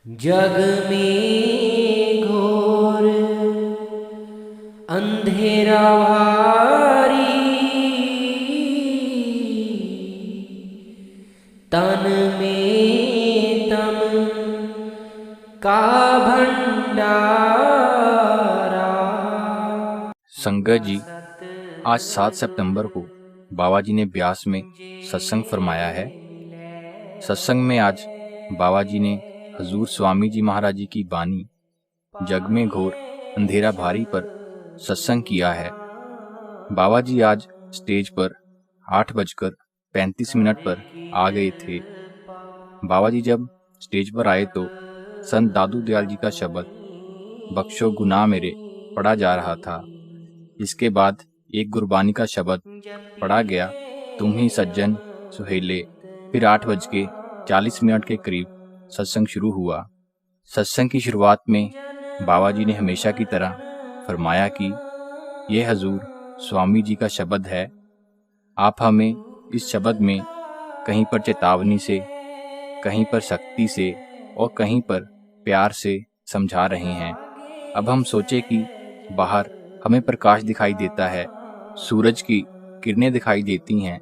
जग में घोर अंधेरा भारी, तन में तम का भंडारा। संगत जी, आज 7 सितंबर को बाबा जी ने ब्यास में सत्संग फरमाया है। सत्संग में आज बाबा जी ने हजूर स्वामी जी महाराज जी की बानी जग में घोर अंधेरा भारी पर सत्संग किया है। बाबा जी आज स्टेज पर 8:35 पर आ गए थे। बाबा जी जब स्टेज पर आए तो संत दादू दयाल जी का शब्द बख्शो गुनाह मेरे पढ़ा जा रहा था। इसके बाद एक गुरबानी का शब्द पढ़ा गया, तुम ही सज्जन सुहेले। फिर 8:40 के करीब सत्संग शुरू हुआ। सत्संग की शुरुआत में बाबा जी ने हमेशा की तरह फरमाया कि यह हजूर स्वामी जी का शब्द है। आप हमें इस शब्द में कहीं पर चेतावनी से, कहीं पर शक्ति से और कहीं पर प्यार से समझा रहे हैं। अब हम सोचे कि बाहर हमें प्रकाश दिखाई देता है, सूरज की किरणें दिखाई देती हैं,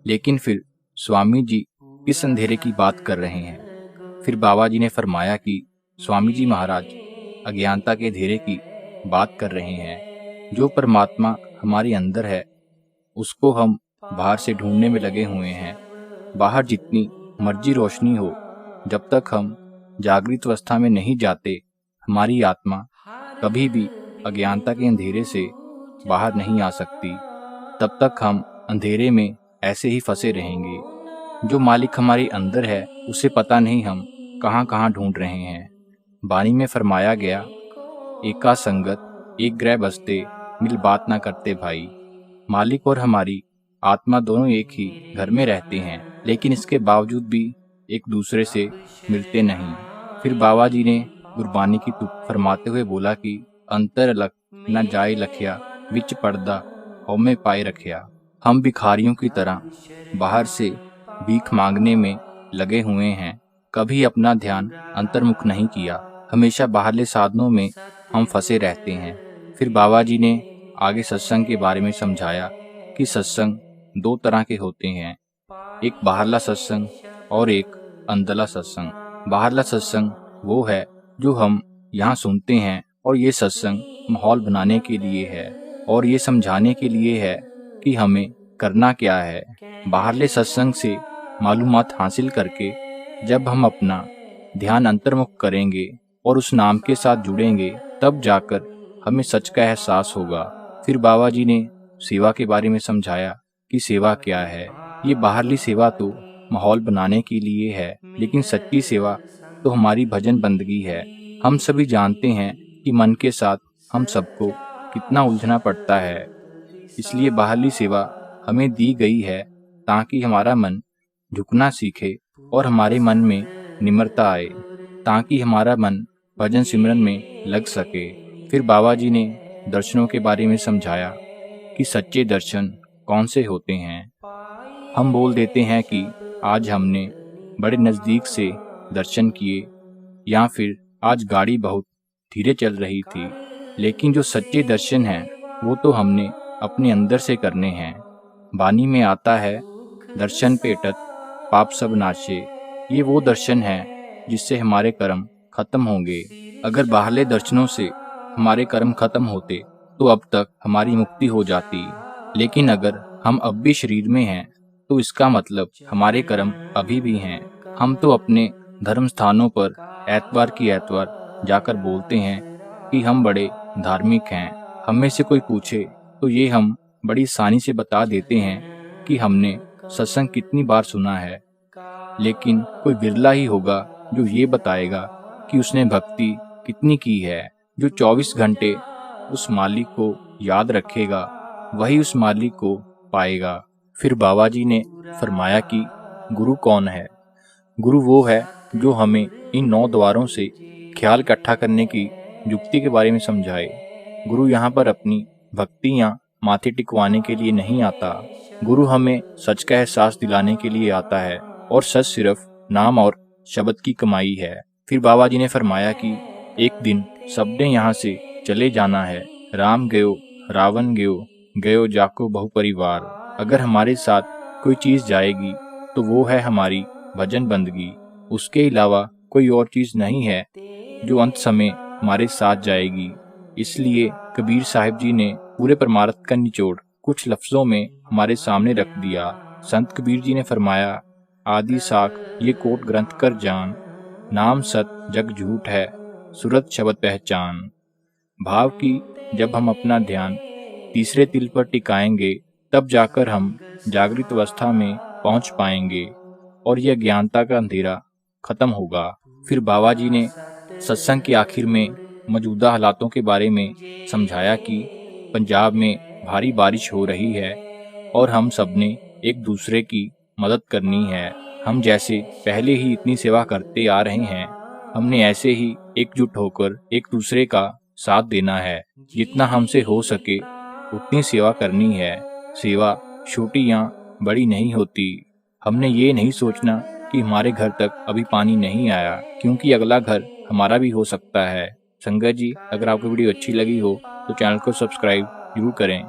लेकिन फिर स्वामी जी किस अंधेरे की बात कर रहे हैं। फिर बाबा जी ने फरमाया कि स्वामी जी महाराज अज्ञानता के अंधेरे की बात कर रहे हैं। जो परमात्मा हमारे अंदर है उसको हम बाहर से ढूंढने में लगे हुए हैं। बाहर जितनी मर्जी रोशनी हो, जब तक हम जागृत अवस्था में नहीं जाते, हमारी आत्मा कभी भी अज्ञानता के अंधेरे से बाहर नहीं आ सकती। तब तक हम अंधेरे में ऐसे ही फंसे रहेंगे। जो मालिक हमारे अंदर है उसे पता नहीं हम कहाँ कहाँ ढूंढ रहे हैं। बानी में फरमाया गया, एका संगत एक ग्रह बसते, मिल बात ना करते भाई। मालिक और हमारी आत्मा दोनों एक ही घर में रहते हैं, लेकिन इसके बावजूद भी एक दूसरे से मिलते नहीं। फिर बाबा जी ने गुरबानी की तुक फरमाते हुए बोला कि अंतर अलग न जाए लखिया, विच पर्दा हौमे पाए रखिया। हम भिखारियों की तरह बाहर से भीख मांगने में लगे हुए हैं, कभी अपना ध्यान अंतर्मुख नहीं किया। हमेशा बाहरले साधनों में हम फंसे रहते हैं। फिर बाबा जी ने आगे सत्संग के बारे में समझाया कि सत्संग 2 तरह के होते हैं, एक बाहरला सत्संग और एक अंदरला सत्संग। बाहरला सत्संग वो है जो हम यहाँ सुनते हैं, और ये सत्संग माहौल बनाने के लिए है और ये समझाने के लिए है कि हमें करना क्या है। बाहरले सत्संग से मालूमात हासिल करके जब हम अपना ध्यान अंतर्मुख करेंगे और उस नाम के साथ जुड़ेंगे, तब जाकर हमें सच का एहसास होगा। फिर बाबा जी ने सेवा के बारे में समझाया कि सेवा क्या है। ये बाहरली सेवा तो माहौल बनाने के लिए है, लेकिन सच्ची सेवा तो हमारी भजन बंदगी है। हम सभी जानते हैं कि मन के साथ हम सबको कितना उलझना पड़ता है, इसलिए बाहरली सेवा हमें दी गई है ताकि हमारा मन झुकना सीखे और हमारे मन में निम्रता आए, ताकि हमारा मन भजन सिमरन में लग सके। फिर बाबा जी ने दर्शनों के बारे में समझाया कि सच्चे दर्शन कौन से होते हैं। हम बोल देते हैं कि आज हमने बड़े नज़दीक से दर्शन किए, या फिर आज गाड़ी बहुत धीरे चल रही थी, लेकिन जो सच्चे दर्शन हैं वो तो हमने अपने अंदर से करने हैं। बानी में आता है, दर्शन पेटत पाप सब नाशे। ये वो दर्शन है जिससे हमारे कर्म खत्म होंगे। अगर बाहरले दर्शनों से हमारे कर्म खत्म होते तो अब तक हमारी मुक्ति हो जाती, लेकिन अगर हम अब भी शरीर में हैं तो इसका मतलब हमारे कर्म अभी भी हैं। हम तो अपने धर्म स्थानों पर एतवार की एतवार जाकर बोलते हैं कि हम बड़े धार्मिक हैं। हम में से कोई पूछे तो ये हम बड़ी आसानी से बता देते हैं कि हमने सत्संग कितनी बार सुना है, लेकिन कोई बिरला ही होगा जो ये बताएगा कि उसने भक्ति कितनी की है। जो 24 घंटे उस मालिक को याद रखेगा वही उस मालिक को पाएगा। फिर बाबा जी ने फरमाया कि गुरु कौन है। गुरु वो है जो हमें इन 9 द्वारों से ख्याल इकट्ठा करने की युक्ति के बारे में समझाए। गुरु यहाँ पर अपनी भक्ति या माथे टिकवाने के लिए नहीं आता। गुरु हमें सच का एहसास दिलाने के लिए आता है, और सच सिर्फ नाम और शब्द की कमाई है। फिर बाबा जी ने फरमाया कि एक दिन सबने यहाँ से चले जाना है। राम गयो, रावण गयो, गयो जाको बहु परिवार। अगर हमारे साथ कोई चीज़ जाएगी तो वो है हमारी भजन बंदगी। उसके अलावा कोई और चीज़ नहीं है जो अंत समय हमारे साथ जाएगी। इसलिए कबीर साहिब जी ने पूरे परमार्थ का निचोड़ कुछ लफ्ज़ों में हमारे सामने रख दिया। संत कबीर जी ने फरमाया, आदि साख ये कोट ग्रंथ कर जान, नाम सत जग झूठ है, सूरत शब्द पहचान। भाव की जब हम अपना ध्यान तीसरे तिल पर टिकाएंगे तब जाकर हम जागृत अवस्था में पहुंच पाएंगे और यह ज्ञानता का अंधेरा खत्म होगा। फिर बाबा जी ने सत्संग के आखिर में मौजूदा हालातों के बारे में समझाया कि पंजाब में भारी बारिश हो रही है और हम सबने एक दूसरे की मदद करनी है। हम जैसे पहले ही इतनी सेवा करते आ रहे हैं, हमने ऐसे ही एकजुट होकर एक दूसरे का साथ देना है। जितना हमसे हो सके उतनी सेवा करनी है। सेवा छोटी या बड़ी नहीं होती। हमने ये नहीं सोचना कि हमारे घर तक अभी पानी नहीं आया, क्योंकि अगला घर हमारा भी हो सकता है। संगत जी, अगर आपको वीडियो अच्छी लगी हो तो चैनल को सब्सक्राइब जरूर करें।